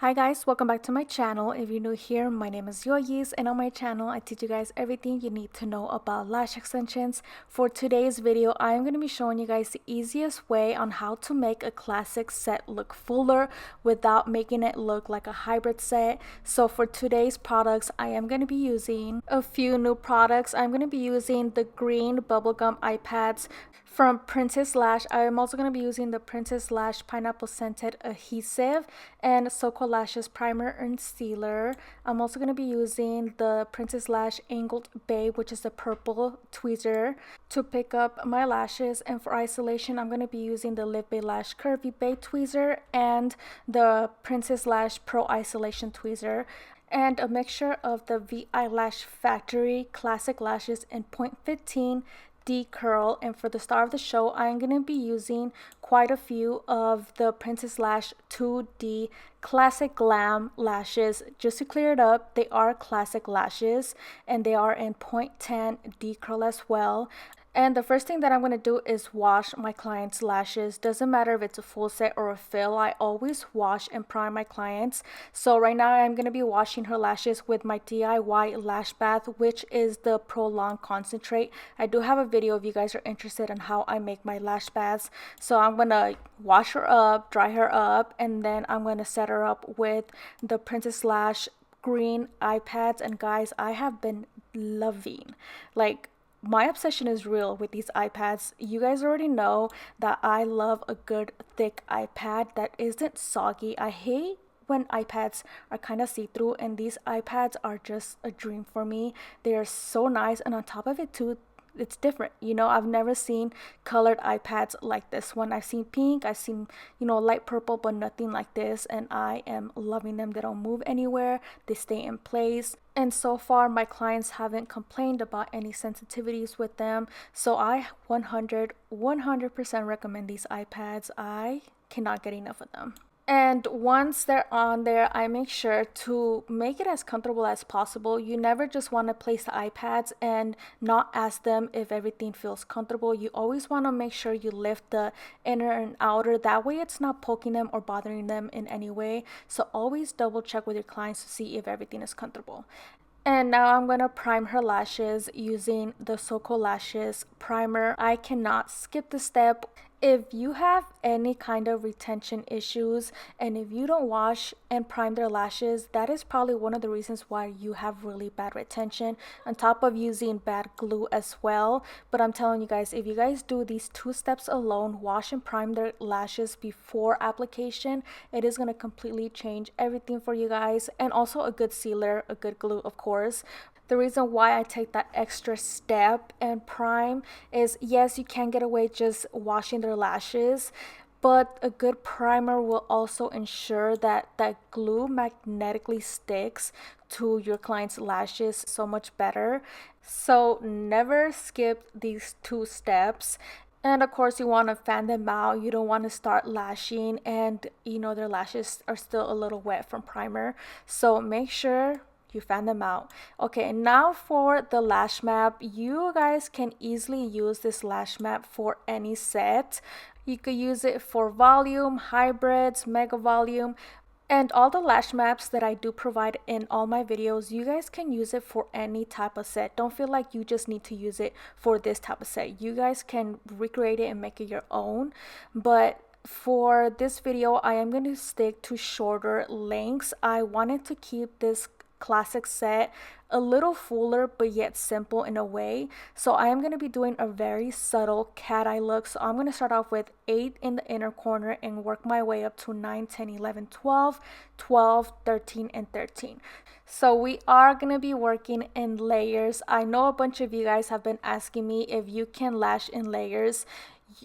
Hi guys, welcome back to my channel. If you're new here, my name is Yoyis, and on my channel I teach you guys everything you need to know about lash extensions. For today's video, I am going to be showing you guys the easiest way on how to make a classic set look fuller without making it look like a hybrid set. So for today's products, I am going to be using a few new products. I'm going to be using the green bubblegum eye pads from Princess Lash. I am also going to be using the Princess Lash pineapple scented adhesive and So-Called Lashes primer and sealer. I'm also going to be using the Princess Lash angled bay, which is the purple tweezer, to pick up my lashes. And for isolation, I'm going to be using the Livbay Lash Curvy Bay tweezer and the Princess Lash Pro Isolation tweezer, and a mixture of the VI Lash Factory classic lashes in 0.15 D curl. And for the star of the show, I'm going to be using quite a few of the Princess Lash 2D classic glam lashes. Just to clear it up, they are classic lashes and they are in 0.10 D curl as well. And the first thing that I'm going to do is wash my clients' lashes. Doesn't matter if it's a full set or a fill, I always wash and prime my clients. So right now I'm going to be washing her lashes with my DIY lash bath, which is the Prolong Concentrate. I do have a video if you guys are interested in how I make my lash baths. So I'm going to wash her up, dry her up, and then I'm going to set her up with the Princess Lash green eye pads. And guys, I have been loving, like, my obsession is real with these iPads. You guys already know that I love a good thick iPad that isn't soggy. I hate when iPads are kind of see-through, and these iPads are just a dream for me. They are so nice, and on top of it too, it's different. I've never seen colored iPads like this one. I've seen pink, I've seen light purple, but nothing like this, and I am loving them. They don't move anywhere, they stay in place, and so far my clients haven't complained about any sensitivities with them. So I 100% recommend these iPads. I cannot get enough of them. And once they're on there, I make sure to make it as comfortable as possible. You never just want to place the iPads and not ask them if everything feels comfortable. You always want to make sure you lift the inner and outer. That way it's not poking them or bothering them in any way. So always double check with your clients to see if everything is comfortable. And now I'm going to prime her lashes using the So-Called Lashes primer. I cannot skip the step. If you have any kind of retention issues and if you don't wash and prime their lashes, that is probably one of the reasons why you have really bad retention, on top of using bad glue as well. But I'm telling you guys, if you guys do these two steps alone, wash and prime their lashes before application, it is going to completely change everything for you guys. And also a good sealer, a good glue, of course. The reason why I take that extra step and prime is, yes, you can get away just washing their lashes, but a good primer will also ensure that that glue magnetically sticks to your client's lashes so much better. So never skip these two steps. And of course, you want to fan them out. You don't want to start lashing and their lashes are still a little wet from primer. So make sure you fan them out. Okay, now for the lash map. You guys can easily use this lash map for any set. You could use it for volume, hybrids, mega volume, and all the lash maps that I do provide in all my videos. You guys can use it for any type of set. Don't feel like you just need to use it for this type of set. You guys can recreate it and make it your own. But for this video, I am going to stick to shorter lengths. I wanted to keep this classic set a little fuller but yet simple in a way. So I am going to be doing a very subtle cat eye look. So I'm going to start off with 8 in the inner corner and work my way up to 9, 10, 11, 12, 12, 13, and 13. So we are going to be working in layers. I know a bunch of you guys have been asking me if you can lash in layers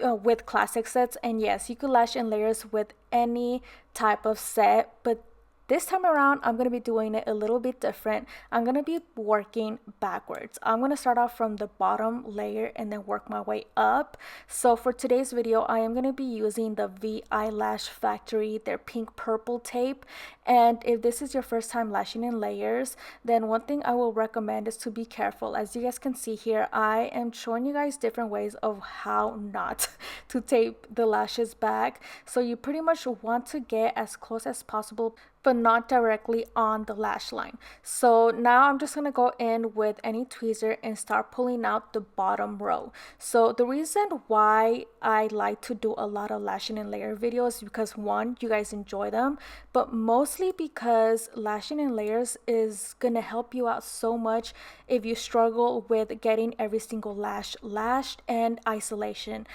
with classic sets, and yes, you could lash in layers with any type of set, but this time around, I'm going to be doing it a little bit different. I'm going to be working backwards. I'm going to start off from the bottom layer and then work my way up. So for today's video, I am going to be using the VI Lash Factory, their pink purple tape. And if this is your first time lashing in layers, then one thing I will recommend is to be careful. As you guys can see here, I am showing you guys different ways of how not to tape the lashes back. So you pretty much want to get as close as possible but not directly on the lash line. So now I'm just gonna go in with any tweezer and start pulling out the bottom row. So the reason why I like to do a lot of lashing and layer videos is because one, you guys enjoy them, but mostly because lashing and layers is gonna help you out so much if you struggle with getting every single lash lashed and isolation.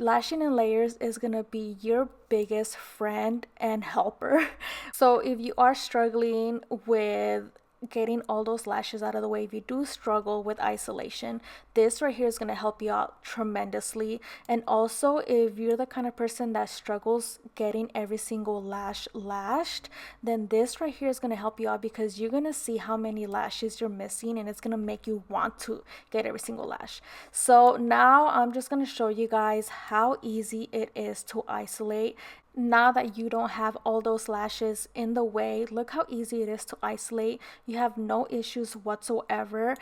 Lashing and layers is gonna be your biggest friend and helper. So if you are struggling with getting all those lashes out of the way, if you do struggle with isolation, this right here is going to help you out tremendously. And also, if you're the kind of person that struggles getting every single lash lashed, then this right here is going to help you out, because you're going to see how many lashes you're missing, and it's going to make you want to get every single lash. So now I'm just going to show you guys how easy it is to isolate. Now that you don't have all those lashes in the way, look how easy it is to isolate. You have no issues whatsoever.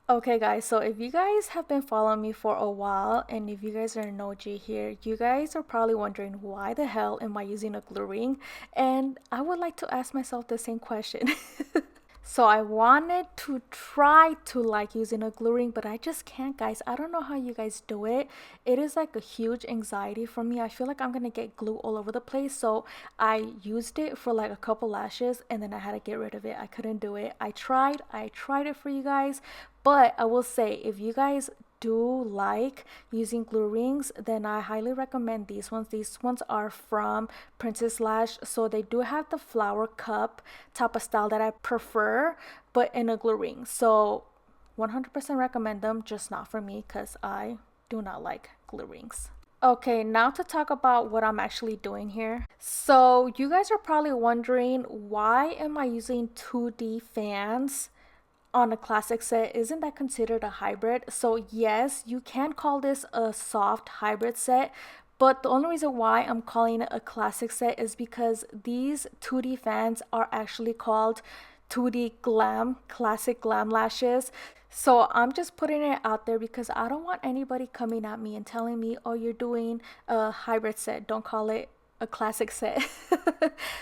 Okay guys, so if you guys have been following me for a while, and if you guys are an OG here, you guys are probably wondering, why the hell am I using a glue ring? And I would like to ask myself the same question. So I wanted to try to like using a glue ring, but I just can't, guys. I don't know how you guys do it. It is like a huge anxiety for me. I feel like I'm gonna get glue all over the place. So I used it for like a couple lashes, and then I had to get rid of it. I couldn't do it. I tried it for you guys, but I will say, if you guys do like using glue rings, then I highly recommend these ones. These ones are from Princess Lash, so they do have the flower cup type of style that I prefer, but in a glue ring. So 100% recommend them, just not for me because I do not like glue rings. Okay, now to talk about what I'm actually doing here. So you guys are probably wondering, why am I using 2D fans on a classic set? Isn't that considered a hybrid? So yes, you can call this a soft hybrid set, but the only reason why I'm calling it a classic set is because these 2D fans are actually called 2D glam, classic glam lashes. So I'm just putting it out there because I don't want anybody coming at me and telling me, oh, you're doing a hybrid set, don't call it a classic set.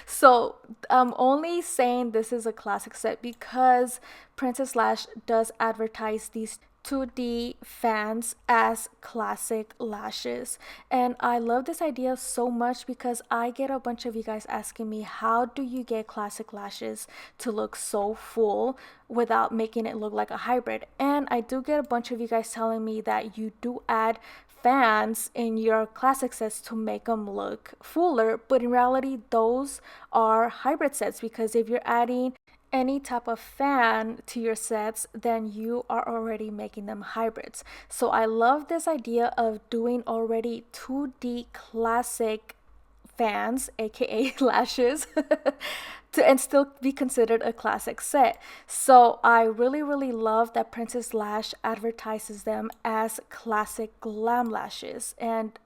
So I'm only saying this is a classic set because Princess Lash does advertise these 2D fans as classic lashes, and I love this idea so much because I get a bunch of you guys asking me, how do you get classic lashes to look so full without making it look like a hybrid? And I do get a bunch of you guys telling me that you do add fans in your classic sets to make them look fuller, but in reality those are hybrid sets, because if you're adding any type of fan to your sets, then you are already making them hybrids. So I love this idea of doing already 2D classic fans, aka lashes, and still be considered a classic set. So I really love that Princess Lash advertises them as classic glam lashes, and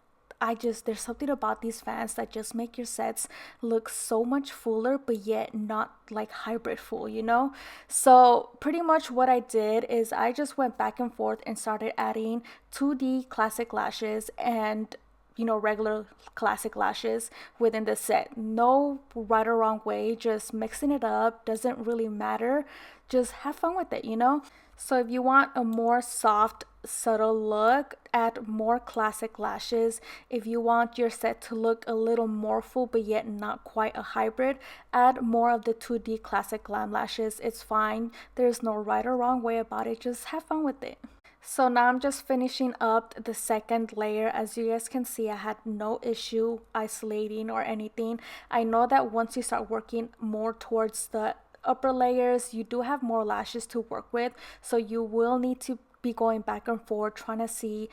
there's something about these fans that just make your sets look so much fuller, but yet not like hybrid full, you know? So pretty much what I did is I just went back and forth and started adding 2D classic lashes and, you know, regular classic lashes within the set. No right or wrong way, just mixing it up, doesn't really matter. Just have fun with it, you know? So if you want a more soft, subtle look, add more classic lashes. If you want your set to look a little more full but yet not quite a hybrid, add more of the 2D classic glam lashes. It's fine. There's no right or wrong way about it. Just have fun with it. So now I'm just finishing up the second layer. As you guys can see, I had no issue isolating or anything. I know that once you start working more towards the upper layers, you do have more lashes to work with, so you will need to be going back and forth trying to see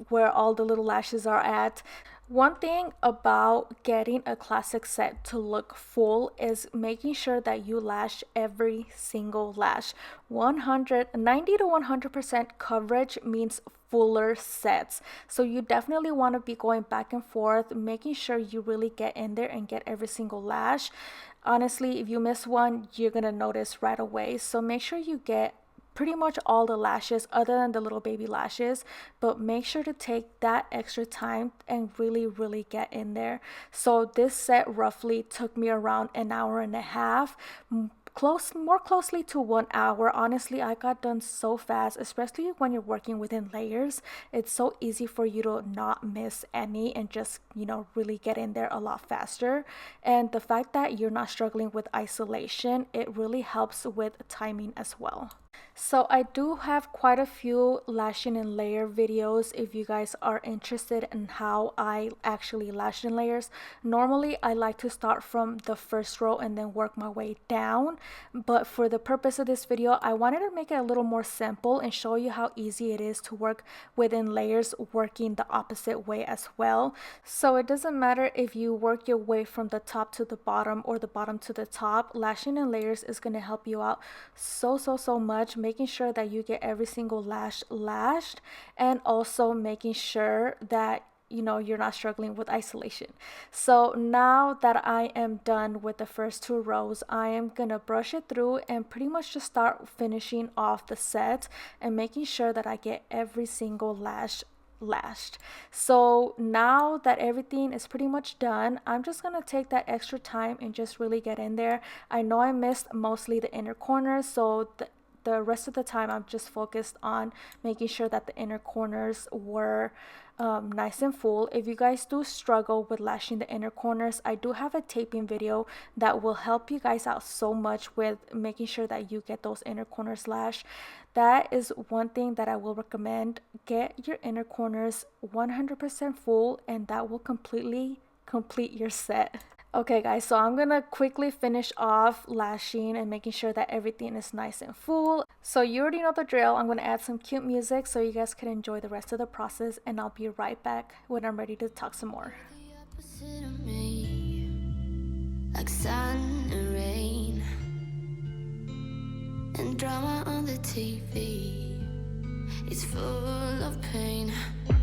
where all the little lashes are at. One thing about getting a classic set to look full is making sure that you lash every single lash. 90 to 100% coverage means fuller sets. So you definitely want to be going back and forth, making sure you really get in there and get every single lash. Honestly, if you miss one, you're gonna notice right away. So make sure you get pretty much all the lashes other than the little baby lashes, but make sure to take that extra time and really get in there. So this set roughly took me around an hour and a half, more closely to 1 hour. Honestly, I got done so fast, especially when you're working within layers. It's so easy for you to not miss any and just, you know, really get in there a lot faster. And the fact that you're not struggling with isolation, it really helps with timing as well. So I do have quite a few lashing and layer videos if you guys are interested in how I actually lash in layers. Normally I like to start from the first row and then work my way down, but for the purpose of this video I wanted to make it a little more simple and show you how easy it is to work within layers, working the opposite way as well. So it doesn't matter if you work your way from the top to the bottom or the bottom to the top, lashing in layers is going to help you out so much, making sure that you get every single lash lashed, and also making sure that, you know, you're not struggling with isolation. So now that I am done with the first 2 rows, I am gonna brush it through and pretty much just start finishing off the set and making sure that I get every single lash lashed. So now that everything is pretty much done, I'm just gonna take that extra time and just really get in there. I know I missed mostly the inner corners, so the rest of the time I'm just focused on making sure that the inner corners were nice and full. If you guys do struggle with lashing the inner corners, I do have a taping video that will help you guys out so much with making sure that you get those inner corners lashed. That is one thing that I will recommend. Get your inner corners 100% full, and that will completely complete your set. Okay guys, so I'm gonna quickly finish off lashing and making sure that everything is nice and full. So you already know the drill. I'm gonna add some cute music so you guys can enjoy the rest of the process, and I'll be right back when I'm ready to talk some more. Like sun and rain and drama on the TV, it's full of pain,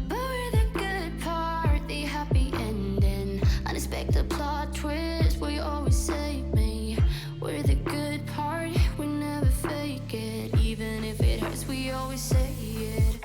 but we're the good part, the happy ending, unexpected plot twist, we always save me. We're the good part, we never fake it, even if it hurts, we always say it.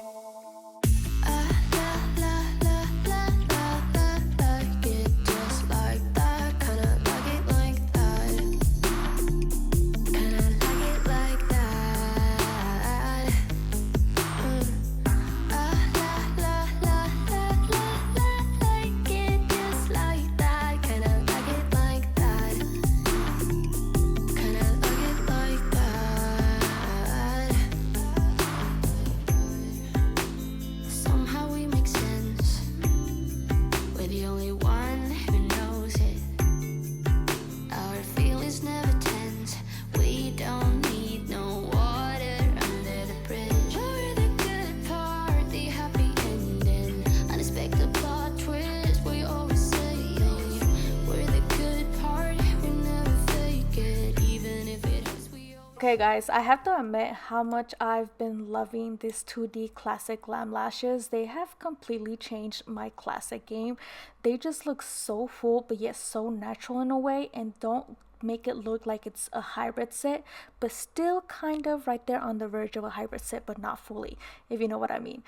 Okay guys, I have to admit how much I've been loving these 2D classic glam lashes. They have completely changed my classic game. They just look so full but yet so natural in a way, and don't make it look like it's a hybrid set, but still kind of right there on the verge of a hybrid set, but not fully, if you know what I mean.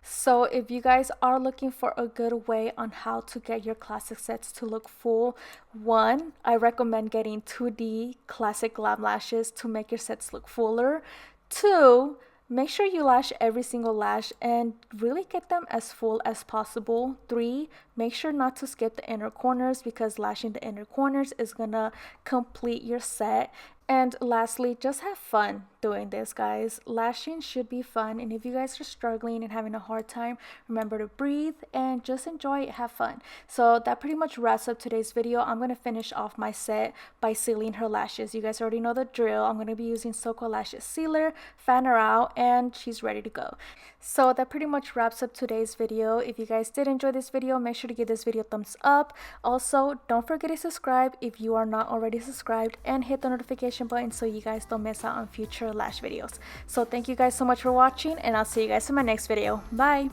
So if you guys are looking for a good way on how to get your classic sets to look full, one, I recommend getting 2D classic glam lashes to make your sets look fuller. Two, make sure you lash every single lash and really get them as full as possible. Three, make sure not to skip the inner corners, because lashing the inner corners is gonna complete your set. And lastly, just have fun doing this, guys. Lashing should be fun, and if you guys are struggling and having a hard time, remember to breathe and just enjoy it, have fun. So that pretty much wraps up today's video. I'm going to finish off my set by sealing her lashes. You guys already know the drill. I'm going to be using Soko Lashes Sealer, fan her out, and she's ready to go. So that pretty much wraps up today's video. If you guys did enjoy this video, make sure to give this video a thumbs up. Also, don't forget to subscribe if you are not already subscribed, and hit the notification button so you guys don't miss out on future lash videos. So thank you guys so much for watching, and I'll see you guys in my next video. Bye.